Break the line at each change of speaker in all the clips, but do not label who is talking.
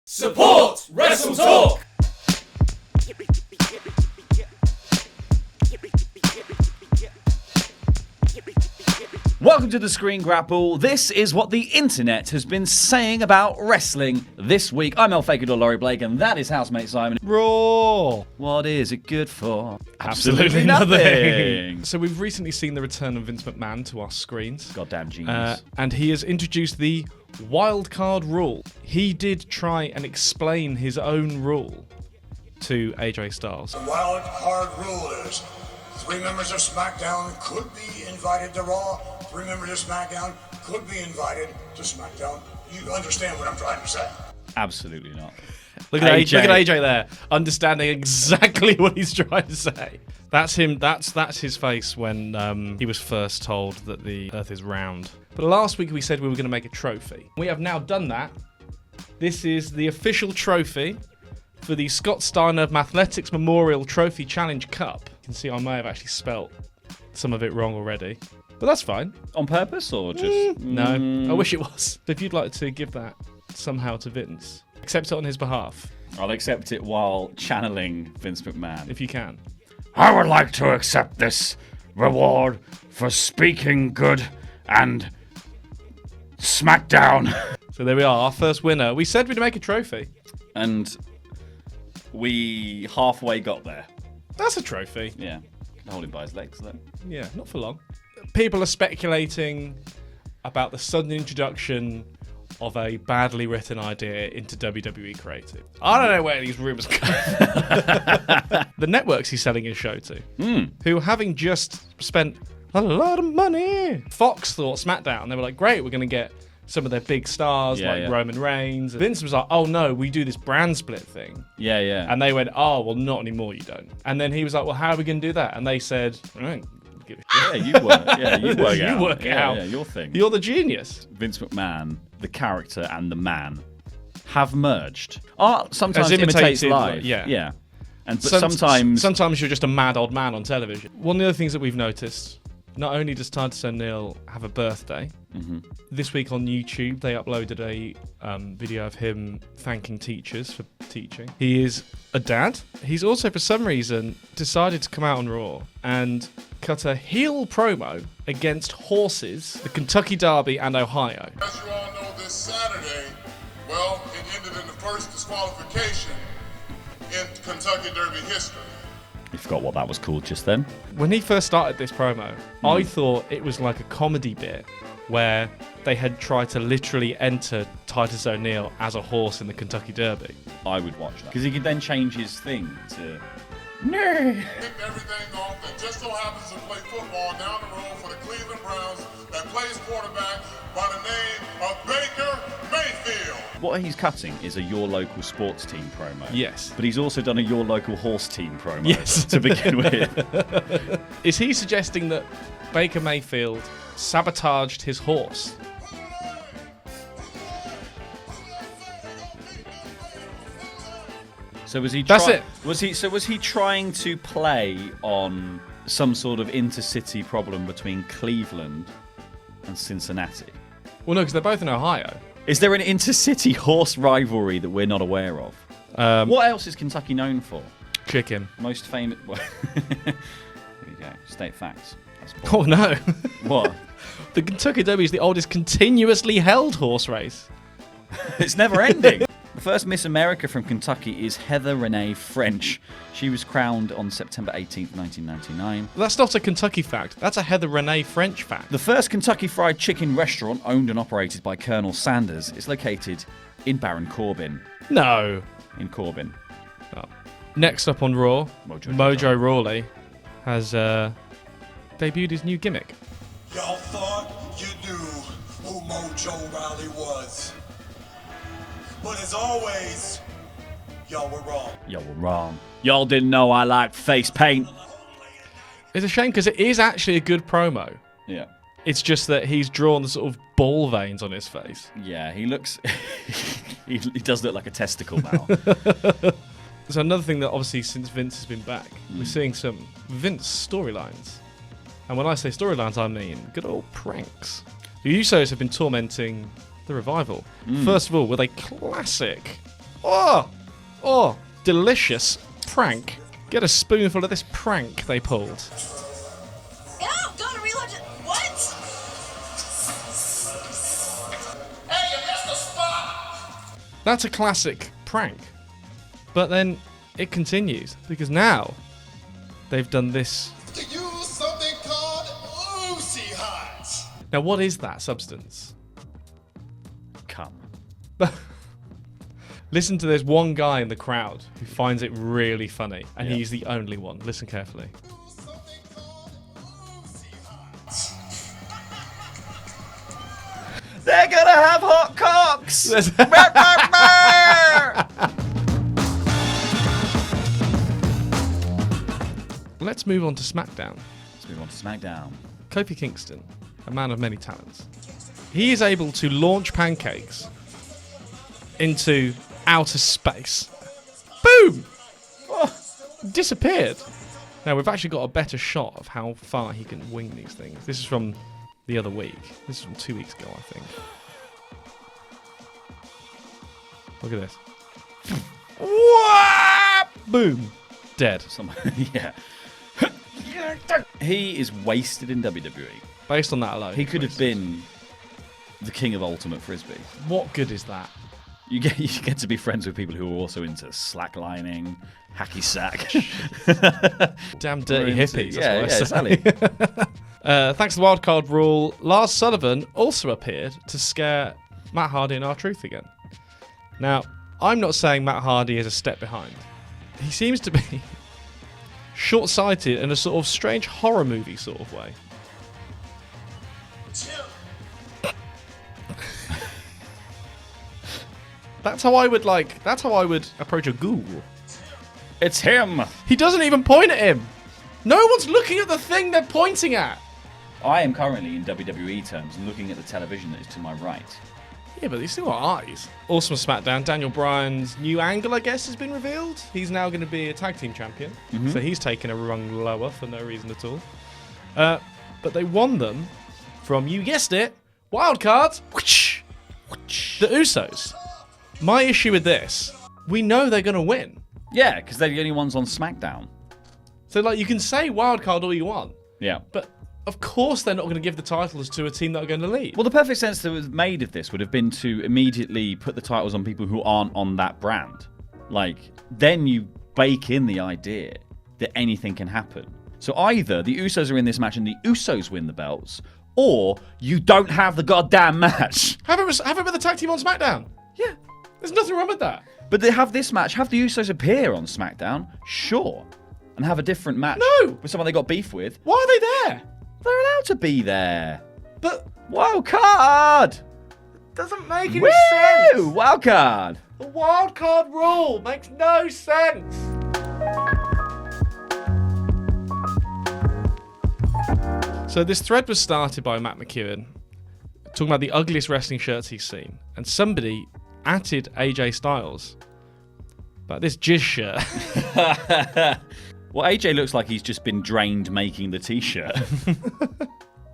Support WrestleTalk! Welcome to the ScreenGrapple. This is what the internet has been saying about wrestling this week. I'm Fakidor Laurie Blake, and that is Housemate Simon.
Raw!
What is it good for?
Absolutely nothing. So we've recently seen the return of Vince McMahon to our screens.
Goddamn genius.
And he has introduced the wildcard rule. He did try and explain his own rule to AJ Styles.
The wildcard rule is 3 members of SmackDown could be invited to Raw. 3 members of SmackDown could be invited to SmackDown. You understand what I'm trying to say?
Absolutely not.
Look at AJ. Look at AJ there, understanding exactly what he's trying to say. That's him. That's his face when he was first told that the Earth is round. But last week we said we were going to make a trophy. We have now done that. This is the official trophy for the Scott Steiner Mathletics Memorial Trophy Challenge Cup. You can see I may have actually spelt some of it wrong already. But that's fine.
On purpose or just...
No, I wish it was. If you'd like to give that somehow to Vince, accept it on his behalf.
I'll accept it while channeling Vince McMahon.
If you can.
I would like to accept this reward for speaking good and SmackDown.
So there we are, our first winner. We said we'd make a trophy.
And we halfway got there.
That's a trophy.
Yeah. Can hold him by his legs, though.
Yeah, not for long. People are speculating about the sudden introduction of a badly written idea into WWE creative. I don't know where these rumors come from. The networks he's selling his show to, who having just spent a lot of money. Fox thought SmackDown. They were like, great, we're going to get some of their big stars like Roman Reigns. Vince was like, oh no, we do this brand split thing.
Yeah, yeah.
And they went, oh, well, not anymore, you don't. And then he was like, well, how are we going to do that? And they said, all right.
Yeah, you work. Yeah, you work out.
You work out.
Yeah, your thing.
You're the genius.
Vince McMahon, the character and the man, have merged. Art sometimes
As
imitates
imitated,
life.
yeah.
And but
sometimes you're just a mad old man on television. One of the other things that we've noticed, not only does Titus O'Neil have a birthday, this week on YouTube they uploaded a video of him thanking teachers for teaching. He is a dad. He's also, for some reason, decided to come out on Raw and cut a heel promo against horses, the Kentucky Derby and Ohio.
As you all know, this Saturday, well, it ended in the first disqualification in Kentucky Derby history.
You forgot what that was called just then.
When he first started this promo, I thought it was like a comedy bit where they had tried to literally enter Titus O'Neil as a horse in the Kentucky Derby.
I would watch that. Because he could then change his thing to...
Kicked everything off and just so happens to play football down the road for the Cleveland Browns that plays quarterback by the name of Baker Mayfield.
What he's cutting is a Your Local Sports Team promo.
Yes.
But he's also done a Your Local Horse Team promo
Yes.
to begin with.
Is he suggesting that Baker Mayfield sabotaged his horse?
So was he?
That's it.
Was he trying to play on some sort of intercity problem between Cleveland and Cincinnati?
Well, no, because they're both in Ohio.
Is there an intercity horse rivalry that we're not aware of? What else is Kentucky known for?
Chicken.
Most famous. Well, there you go. State facts. That's
Oh, no.
What?
The Kentucky Derby is the oldest continuously held horse race.
It's never ending. The first Miss America from Kentucky is Heather Renee French. She was crowned on September 18th, 1999.
That's not a Kentucky fact. That's a Heather Renee French fact.
The first Kentucky Fried Chicken restaurant owned and operated by Colonel Sanders is located in Baron Corbin.
No.
In Corbin.
Oh. Next up on Raw, Mojo Rawley has debuted his new gimmick.
Y'all thought you knew who Mojo Rawley was. But as always, y'all were wrong.
Y'all were wrong. Y'all didn't know I liked face paint.
It's a shame because it is actually a good promo.
Yeah.
It's just that he's drawn the sort of ball veins on his face.
Yeah, he looks... he does look like a testicle now.
So another thing that obviously since Vince has been back, we're seeing some Vince storylines. And when I say storylines, I mean good old pranks. The Usos have been tormenting the Revival. First of all, with a classic Oh, delicious prank. Get a spoonful of this prank they pulled.
Oh, gotta reload it. What?
Hey, you missed the spot!
That's a classic prank. But then it continues because now they've done this.
To use something called Oozy Hot.
Now, what is that substance?
Come.
Listen to this one guy in the crowd who finds it really funny, and he's the only one. Listen carefully.
Use something called Oozy Hot.
They're gonna have hot cocks!
Let's move on to SmackDown.
Let's move on to SmackDown.
Kofi Kingston, a man of many talents. He is able to launch pancakes into outer space. Boom! Oh, disappeared. Now, we've actually got a better shot of how far he can wing these things. This is from the other week. This is from 2 weeks ago, I think. Look at this. Whap! Boom. Dead.
Yeah. He is wasted in WWE.
Based on that alone.
He could have been the king of Ultimate Frisbee.
What good is that?
You get to be friends with people who are also into slacklining, hacky sack.
Damn dirty hippies.
Yeah,
That's what I say.
exactly.
Thanks to the wildcard rule, Lars Sullivan also appeared to scare Matt Hardy and R-Truth again. Now, I'm not saying Matt Hardy is a step behind. He seems to be short-sighted in a sort of strange horror movie sort of way. That's how I would approach a ghoul.
It's him.
He doesn't even point at him. No one's looking at the thing they're pointing at.
I am currently, in WWE terms, looking at the television that is to my right.
Yeah, but these still got eyes. Awesome SmackDown. Daniel Bryan's new angle, I guess, has been revealed. He's now going to be a tag team champion. So he's taken a rung lower for no reason at all. But they won them from, you guessed it, wildcards. The Usos. My issue with this, we know they're going to win.
Yeah, because they're the only ones on SmackDown.
So, like, you can say wildcard all you want,
Yeah.
but of course they're not going to give the titles to a team that are going to lead.
Well, the perfect sense that was made of this would have been to immediately put the titles on people who aren't on that brand. Like, then you bake in the idea that anything can happen. So either the Usos are in this match and the Usos win the belts, or you don't have the goddamn match.
Have it with the tag team on SmackDown. Yeah, there's nothing wrong with that.
But they have this match, have the Usos appear on SmackDown, sure, and have a different match
No.
with someone they got beef with.
Why are they there?
They're allowed to be there.
But
Wild card.
doesn't make any
Woo!
sense.
Wild card.
The wild card rule makes no sense. So this thread was started by Matt McEwen, talking about the ugliest wrestling shirts he's seen, and somebody atted AJ Styles about this jizz shirt.
Well, AJ looks like he's just been drained making the t-shirt.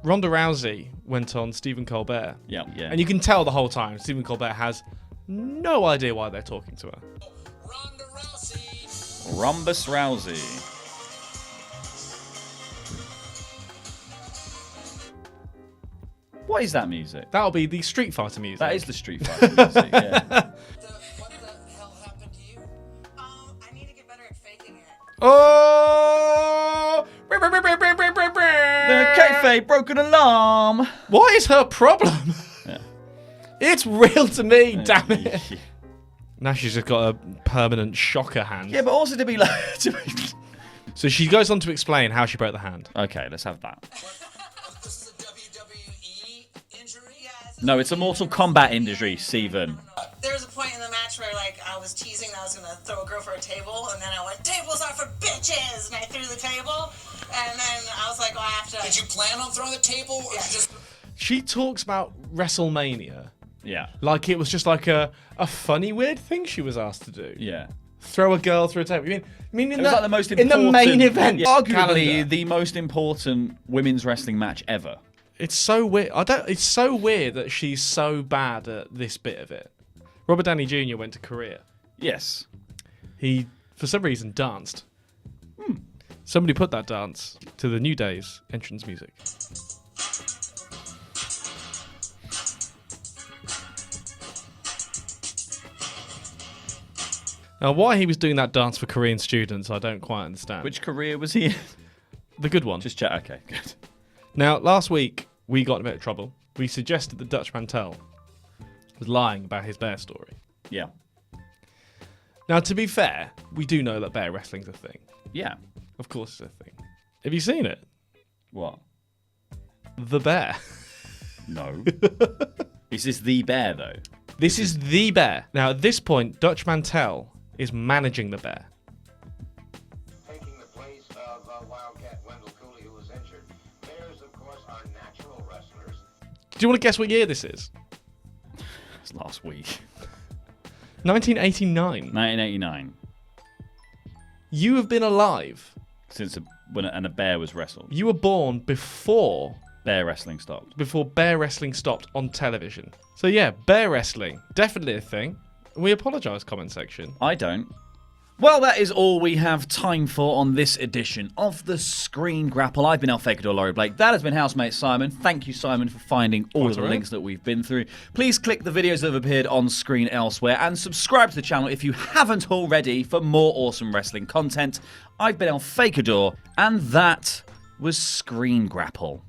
Ronda Rousey went on Stephen Colbert.
Yeah.
And you can tell the whole time Stephen Colbert has no idea why they're talking to her.
Ronda Rousey.
Rhombus Rousey. What is that music?
That'll be the Street Fighter music.
That is the Street Fighter music, yeah.
What the hell happened to you? I need to get better at faking it.
Oh!
The kayfabe broken alarm.
What is her problem? It's real to me, damn it. Now she's just got a permanent shocker hand.
Yeah, but also to be like...
So she goes on to explain how she broke the hand.
Okay, let's have that.
This is a WWE injury? Yeah.
No, it's a Mortal Kombat injury, Steven.
There was a point in the match where, like, I was teasing that I was going to throw a girl for a table, and then I went, tables are for bitches! And I threw the table, and then I was like, oh, I have to...
Did you plan on throwing the table? Or
Yeah.
just...
She talks about WrestleMania
Yeah.
like it was just like a funny, weird thing she was asked to do.
Yeah.
Throw a girl through a table. You mean in
It was
the,
like the most
in
important...
the main event?
Yeah, arguably
calendar.
the most important women's wrestling match ever.
It's so weird. It's so weird that she's so bad at this bit of it. Robert Downey Jr. went to Korea.
Yes.
He, for some reason, danced. Somebody put that dance to the New Day's entrance music. Now, why he was doing that dance for Korean students, I don't quite understand.
Which career was he in?
The good one.
Just chat. Okay, good.
Now, last week, we got in a bit of trouble. We suggested that Dutch Mantel was lying about his bear story.
Yeah.
Now, to be fair, we do know that bear wrestling's a thing.
Yeah.
Of course it's a thing. Have you seen it?
What?
The Bear.
No. Is this the bear, though?
This is the bear. Now, at this point, Dutch Mantel is managing the bear.
Taking the place of Wildcat Wendell Cooley, who was injured. Bears, of course, are natural wrestlers.
Do you want to guess what year this is?
It's last week.
1989.
1989.
You have been alive.
Since when a bear was wrestled.
You were born before
Bear wrestling stopped.
bear wrestling stopped on television. So yeah, bear wrestling, definitely a thing. We apologise, comment section.
I don't. Well, that is all we have time for on this edition of the Screen Grapple. I've been Fakidor Laurie Blake. That has been Housemate Simon. Thank you, Simon, for finding all of the links that we've been through. Please click the videos that have appeared on screen elsewhere and subscribe to the channel if you haven't already for more awesome wrestling content. I've been Fakidor, and that was Screen Grapple.